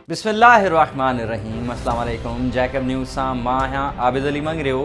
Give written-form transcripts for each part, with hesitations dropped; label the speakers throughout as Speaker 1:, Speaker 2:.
Speaker 1: बिस्मिल्लाहिर्रहमानिर्रहीम। अस्सलाम वालेकुम। जैकब न्यूज़ सां मां आहियां आबिद अली मंगरियो।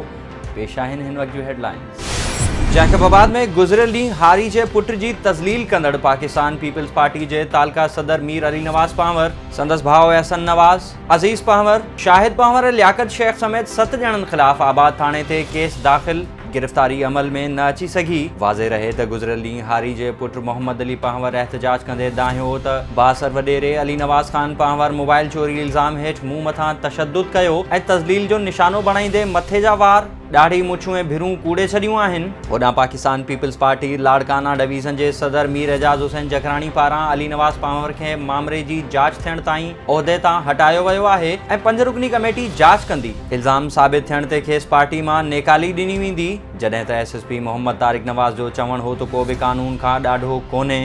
Speaker 1: पेश आहिनि हिन वक्त जूं हेडलाइंस। जैकबाबाद में गुज़िरियल ॾींहुं हारी जे पुट जी तज़लील कंदड़ पाकिस्तान पीपल्स पार्टी जे तालका सदर मीर अली नवाज़ पांवर, संदसि भाउ एहसन नवाज़, अज़ीज़ पांवर, शाहिद पांवर ऐं लियाकत शेख समेत 7 ॼणनि ख़िलाफ़ आबाद थाणे ते केस दाख़िल। गिरफ़्तारी अमल में न अची सघी। वाज़े रहे त गुज़िरियल ॾींहुं हारी जे पुट मोहम्मद अली पांवर एहतजाज कंदे दाहियो त बासर वॾेरे अली नवाज़ ख़ान पांवर मोबाइल चोरी इल्ज़ाम हेठि मूं मथां तशद्दुद कयो ऐं तज़लील जो निशानो बणाईंदे मथे जा वार, ॾाढ़ी मुछूं ऐं भिरूं कूड़े छॾियूं आहिनि। होॾां पाकिस्तान पीपल्स पार्टी लाड़काना डिवीज़न जे सदर मीर एजाज़ हुसैन जखराणी पारां अली नवाज़ पांवर खे मामले जी जांच थियण ताईं उहिदे तां हटायो वियो आहे ऐं 5 रुकनी कमेटी जांच कंदी। इल्ज़ाम साबित थियण ते खेसि पार्टी मां नेकाली ॾिनी वेंदी, जॾहिं त SSP मोहम्मद तारिक नवाज़ जो चवणु हो त को बि कानून खां ॾाढो कोन्हे।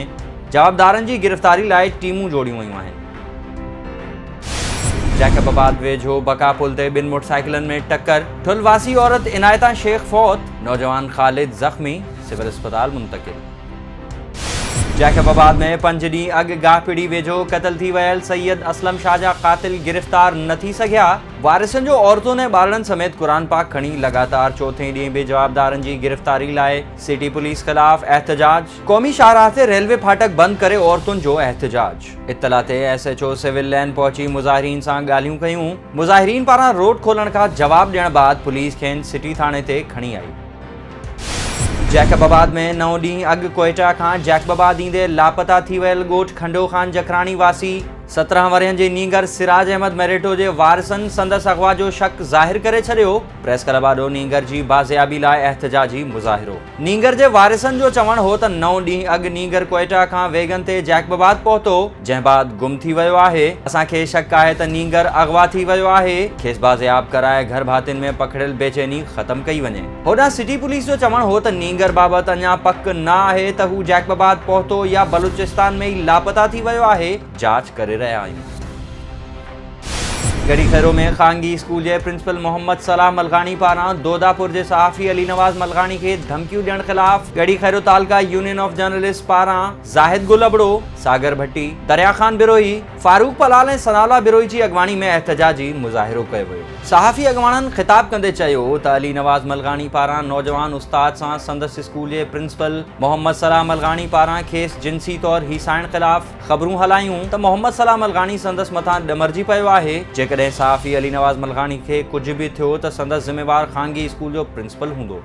Speaker 1: जवाबदारनि जी गिरफ़्तारी लाइ टीमूं जोड़ियूं वयूं आहिनि। जैकबाबाद वेझो बका पुल ते 2 मोटरसाइकिलनि में टक्कर, ठुलवासी औरत इनायता शेख फौत, नौजवान ख़ालिद ज़ख्मी, सिविल अस्पताल मुंतकिल। जैकबाबाद में 5 ॾींहं अॻु गाहपिड़ी वेझो क़तल थी वियल सैयद असलम शाह जा क़ातिल गिरफ़्तार न थी सघिया। वारिसनि जो औरतुनि ऐं ॿारनि समेत क़ुरान पाक खणी लगातार 4थे ॾींहुं बि जवाबदारनि जी गिरफ़्तारी लाइ सिटी पुलिस ख़िलाफ़ एहतजाज। क़ौमी शाहराह ते रेलवे फाटक बंदि करे औरतुनि जो एहतजाज। इत्तला ते SHO सिविल लाइन पहुची मुज़ाहिरीन सां ॻाल्हियूं कयूं। मुज़ाहिरीन पारां रोड खोलण खां जवाब ॾियण बाद पुलिस खेनि सिटी थाणे ते खणी आई। जैकबाबाद में 9 ॾींहं अॻु कोयटा खां जैकबाबाद ईंदे लापता थी वियल ॻोठ खंडो ख़ान जखराणी वासी 17 वरियनि जे नींगर सिराज अहमद मेरेटो जे वारिसनि संदसि अग़वा जो शक ज़ाहिर करे छॾियो। प्रेस क्लब आॾो नींगर जी बाज़ियाबी लाइ एहतजाजी मुज़ाहिरो। नींगर जे वारिसनि जो चवणु हो त 9 ॾींहं अॻु नींगर कोयटा खां वेगन ते जैकबाबाद पहुतो, जंहिं बाद गुम थी वियो आहे। असांखे शक आहे त नींगर अग़वा थी वियो आहे। खेसि बाज़ियाब कराए घर भातियुनि में पखिड़ियल बेचैनी ख़तम कई वञे। होॾां सिटी पुलिस जो चवणु हो त नींगर बाबति अञा पक न आहे त हू जैकबाबाद पहुतो या बलूचिस्तान में ई लापता थी वियो आहे। जांच करे रहिया आहियूं। गढ़ी खैरो में ख़ानगी स्कूल जे प्रिंसिपल मोहम्मद सलाह मलकानी पारां दोदापुर जे सहाफ़ी अली नवाज़ मलकानी खे धमकियूं ॾियण ख़िलाफ़ गढ़ी खैरो तालका यूनियन ऑफ जर्नलिस्ट पारां ज़ाहिद गुल अबड़ो, सागर भट्टी, दरिया ख़ान बिरोही, फारूक पलाल ऐं सनाउल्लाह बिरोही जी अॻवानी में एहतजाजी मुज़ाहिरो कयो वियो। सहाफ़ी अॻवाननि ख़िताब कंदे चयो त अली नवाज़ मलकानी पारां नौजवान उस्ताद सां संदसि स्कूल जे प्रिंसिपल मोहम्मद सलाह मलकानी पारां खेसि जिनसी तौरु हीसाइण ख़िलाफ़ ख़बरूं हलायूं त मोहम्मद सलाह मलकानी संदसि मथां ॾमरजी पियो आहे। जेकॾहिं सहाफ़ी अली नवाज़ मलकानी खे कुझु बि थियो त संदसि ज़िम्मेवार ख़ानगी स्कूल जो प्रिंसिपल हूंदो।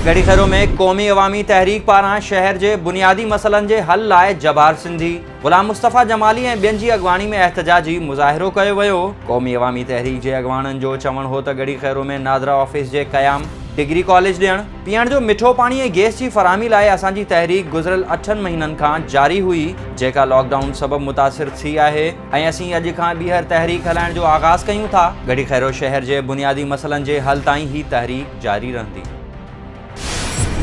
Speaker 1: गढ़ी खैरो में क़ौमी अवामी तहरीक पारां शहर जे बुनियादी मसइलनि जे हल लाइ जबार सिंधी, ग़ुलाम मुस्तफ़ा जमाली ऐं ॿियनि जी अॻवानी में एहतजाजी मुज़ाहिरो कयो वियो। क़ौमी अवामी तहरीक जे अॻवाननि जो चवणु हो त गढ़ी खैरो में नादरा ऑफिस जे क़याम, डिग्री कॉलेज ॾियणु, पीअण जो मिठो पाणी ऐं गैस जी फराहमी लाइ असांजी तहरीक गुज़िरियल 8 महीननि खां जारी हुई, जेका लॉकडाउन सबबु मुतासिर थी आहे ऐं असीं अॼु खां ॿीहर तहरीक हलाइण जो आगाज़ कयूं था। गढ़ी खैरो शहर जे बुनियादी मसइलनि जे हल ताईं ही तहरीक जारी रहंदी।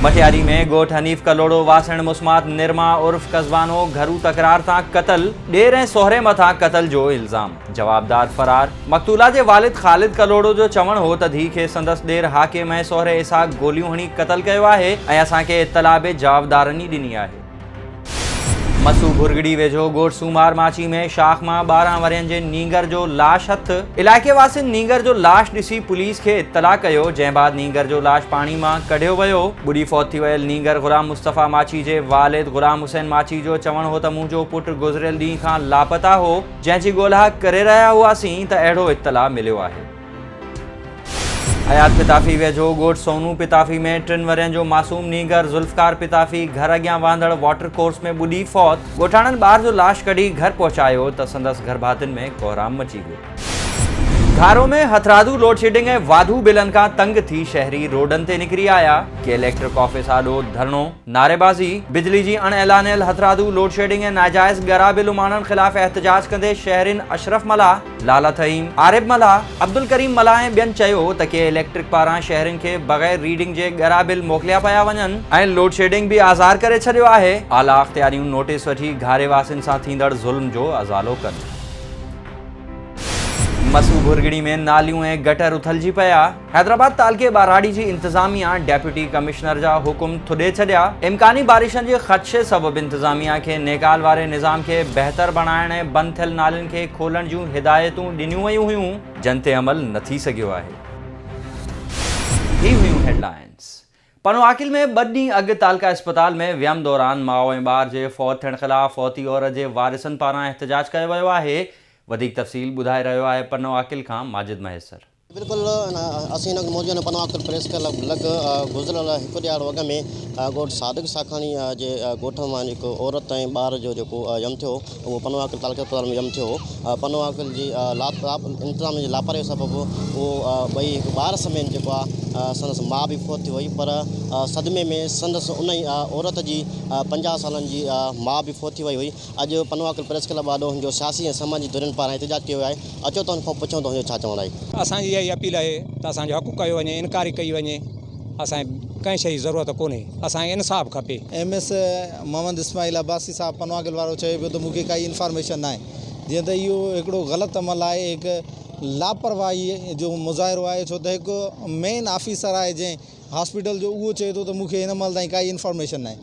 Speaker 1: मटियारी में ॻोठ हनीफ़ कलोड़ो वासण मुस्मात निरमा उर्फ कज़बानो घरू तकरार तां क़तल, ॾेर ऐं सोहरे मथां क़तल जो इल्ज़ाम, जवाबदार फरार। मक़तूला जे वालिद ख़ालिद कलोड़ो जो चवणु हो त धीउ खे संदसि ॾेर हाकिम ऐं सोहरे इसाक़ गोलियूं हणी क़तल कयो आहे ऐं असांखे इत्तला बि जवाबदारनि ई ॾिनी आहे। मसू भुरगड़ी वेझो ॻोठ सूमार माची में शाख मां 12 वरियनि जे नींगर जो लाश हथ। इलाइक़े वासियुनि नींगर जो लाश ॾिसी पुलिस खे इत्तला कयो, जंहिं बाद नींगर जो लाश पाणी मां कढियो वियो। ॿुॾी फौत थी वियल नींगर ग़ुलाम मुस्तफ़ा माची जे वालिद ग़ुलाम हुसैन माची जो चवणु हो त मुंहिंजो पुटु गुज़िरियल ॾींहं खां लापता हो, जंहिंजी ॻोल्हा करे रहिया हुआसीं त अहिड़ो इत्तला मिलियो आहे। हयात पिताफ़ी वेझो ॻोठ सोनू पिताफ़ी में 3 वरियनि जो मासूम नींगर ज़ुल्फ़कार पिताफ़ी घर अॻियां वांदड़ वाटर कोर्स में ॿुॾी फौत। ॻोठाणनि ॿार जो लाश कढी घर पहुचायो त संदसि घर भातियुनि में कोहराम मची वियो। घारो में हथरादू लोड शेडिंग ऐं वाधू बिलनि खां तंग थी शहरी रोडनि ते निकिरी आया। के इलेक्ट्रिक ऑफिस आॾो धरणो, नारेबाज़ी, बिजली जी अणएलानियल हथरादू लोड शेडिंग ऐं नाजाइज़ ॻरा बिल उमाणनि ख़िलाफ़ एहतजाज कंदे शहरिन अशरफ मला, लाला थईम, आरिब मला, अब्दुल करीम मला ऐं ॿियनि चयो त के इलेक्ट्रिक पारां शहरिन खे बग़ैर रीडिंग जे ॻरा बिल मोकिलिया पिया वञनि ऐं लोड शेडिंग बि आज़ार करे छॾियो आहे। आला अख़्तियारियूं नोटिस वठी घारे वासियुनि सां थींदड़ ज़ुल्म जो अज़ालो कनि। मसू भुरगड़ी में नालियों ऐं गटर उथलजी पिया। हैदराबाद तालके बाराड़ी जी इंतजामिया डेप्यूटी कमिश्नर जा हुकुम थुॾे छॾिया। इम्कानी बारिशनि जे ख़दशे सबबि इंतजामिया खे नेकाल वारे निज़ाम खे बहितर बणाइण ऐं बंदि थियल नालियुनि खे खोलण जूं हिदायतूं ॾिनियूं वयूं हुयूं, जिन ते अमल न थी सघियो आहे। ही हुयूं हेडलाइंस। पनवाकिल में 2 ॾींहं अॻु तालका अस्पताल में वियम दौरान माउ ऐं ॿार जे फौत थियण ख़िलाफ़ फौती औरत जे वारिसनि पारां एहतजाज कयो वियो आहे। वधीक तफ़सील ॿुधाए रहियो आहे पनवाकिल खां माजिद महेसर।
Speaker 2: बिल्कुल असीं हिन मौजूद पनवाकिल प्रेस क्लब लॻ गुज़िरियल 1 ॾियार वॻ में ॻोठ सादिक साखानी जे ॻोठ मां जेको औरत ऐं ॿार जो जेको यम थियो उहो पनवाकिल तालका अस्पताल में यम थियो। पनवाकिल जी इंतज़ाम जी लापरवाही सबबि उहो ॿई ॿार समेत जेको आहे संदसि माउ बि फौत थी वई, पर सदमे में संदसि उन ई औरत जी 50 सालनि जी माउ बि फौत थी वई हुई। अॼु पनवाकिल प्रेस क्लब वाॾो हुनजो सियासी ऐं समाजी धुरियुनि पारां एहतजाज कयो आहे। अचो त हुन खां पुछूं त हुनजो छा चवणु आहे।
Speaker 3: असांजी इहा अपील आहे त असांजो हक़ कयो वञे, इनकारी कई वञे। असांखे कंहिं शइ जी ज़रूरत कोन्हे, असांखे इंसाफ़ खपे।
Speaker 4: MS मोहम्मद इस्माइल अब्बासी साहब पनवाकिल वारो चए पियो त मूंखे काई इंफॉर्मेशन न आहे, जीअं त इहो हिकिड़ो ग़लति अमल आहे, हिकु लापरवाही जो मुज़ाहिरो आहे। छो त हिकु मेन ऑफिसर आहे जंहिं हॉस्पिटल जो, उहो चए थो त मूंखे हिन महिल ताईं काई इंफॉर्मेशन न आहे।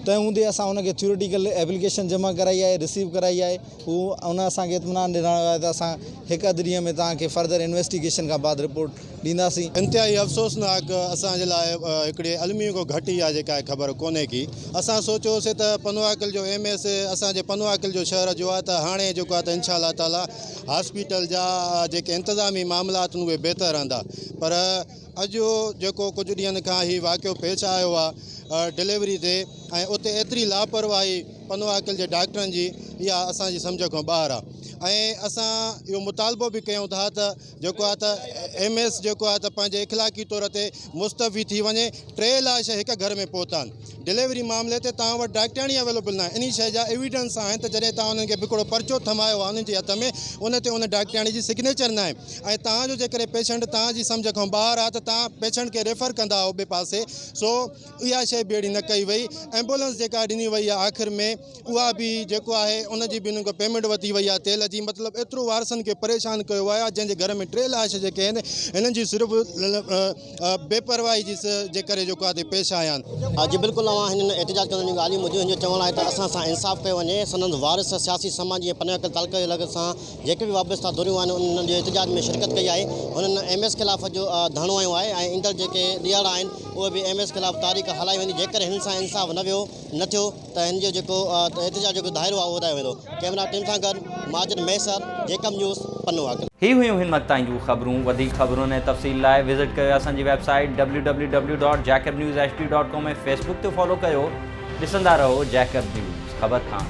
Speaker 4: तंहिं हूंदे असां हुनखे थ्योरेटिकल एप्लीकेशन जमा कराई आहे, रिसीव कराई आहे। उहो उन असांखे इत्मिनान ॾिनो आहे त असां 1 ॾींहं में तव्हांखे फर्दर इन्वेस्टिगेशन खां बाद रिपोर्ट ॾींदासीं।
Speaker 5: इंतिहाई अफ़सोसनाक असांजे लाइ हिकिड़े अलमी को घटि आहे जेका ख़बर कोन्हे की। असां सोचियोसीं त पनवाकिल जो MS असांजे पनवाकिल जो शहर जो आहे, त हाणे जेको आहे त इंशाअल्लाह ताला हॉस्पिटल जा जेके इंतिज़ामी मामलात आहिनि उहे बहितर रहंदा। पर अॼु जेको कुझु ॾींहंनि खां ही वाक़ियो पेश आयो आहे डिलीवरी ते, ऐं उते एतिरी लापरवाही पनवाकिल जे डॉक्टरनि जी, इहा असांजी सम्झ खां ॿाहिरि आहे। ऐं असां इहो मुतालबो बि कयूं था त जेको आहे त MS जेको आहे त पंहिंजे इख़लाक़ी तौर ते मुस्तफ़ी थी वञे। 3 लाश हिकु घर में पहुता आहिनि। डिलीवरी मामले ते तव्हां वटि डॉक्टरणी अवेलेबल न आहे। इन शइ जा एविडेंस आहिनि त जॾहिं तव्हां उन्हनि खे हिकिड़ो पर्चो थमायो आहे उन्हनि जे हथ में, उन ते उन डॉक्टरणी जी सिग्नेचर न आहे, ऐं तव्हांजो जेकॾहिं पेशेंट तव्हांजी सम्झ खां ॿाहिरि आहे त तव्हां पेशेंट खे रेफर कंदा ॿिए पासे। सो इहा शइ बि अहिड़ी न कई वई। एम्बुलेंस जेका ॾिनी वई आहे आख़िर में, उहा बि जेको आहे उनजी बि उन्हनि खां पेमेंट वठी वई आहे तेल जी। मतिलबु एतिरो वारसनि खे परेशान कयो आहे, जंहिंजे घर में 3 लाश जेके आहिनि हिननि जी सिर्फ़ु बेपरवाही जे करे जेको आहे पेश आया आहिनि।
Speaker 2: जी बिल्कुलु हिननि एहतजाज करण जूं ॻाल्हियूं ॿुधियूं। हिनजो चवणु आहे त असां सां इंसाफ़ कयो वञे। संदसि वारिस सियासी समाजी ऐं पनवाकिल तालका जे लॻ सां जेके बि वाबस्ता धुरियूं आहिनि उन्हनि जो एहतजाज में शिरकत कई आहे। हुननि MS ख़िलाफ़ जो धरणो हयो आहे, ऐं ईंदड़ जेके ॾियारा आहिनि उहे बि MS ख़िलाफ़ तारीख़ हलाई वेंदी। जेकर हिन सां इंसाफ़ न थियो त हिन जो जेको एहतजाज जो दाइरो आहे उहो वधायो वेंदो। कैमरा टीम सां गॾु माजिद महेसर, जेकम न्यूज़, पनवाकिल।
Speaker 1: ही हुयूं हिन वक़्त ताईं जूं ख़बरूं। वधीक ख़बरुनि ऐं तफ़सील लाइ विज़िट कयो असांजी वेबसाइट www.jacobnewshd.com ऐं फेसबुक ते फॉलो कयो। ॾिसंदा रहो जैकब न्यूज़, ख़बर खां।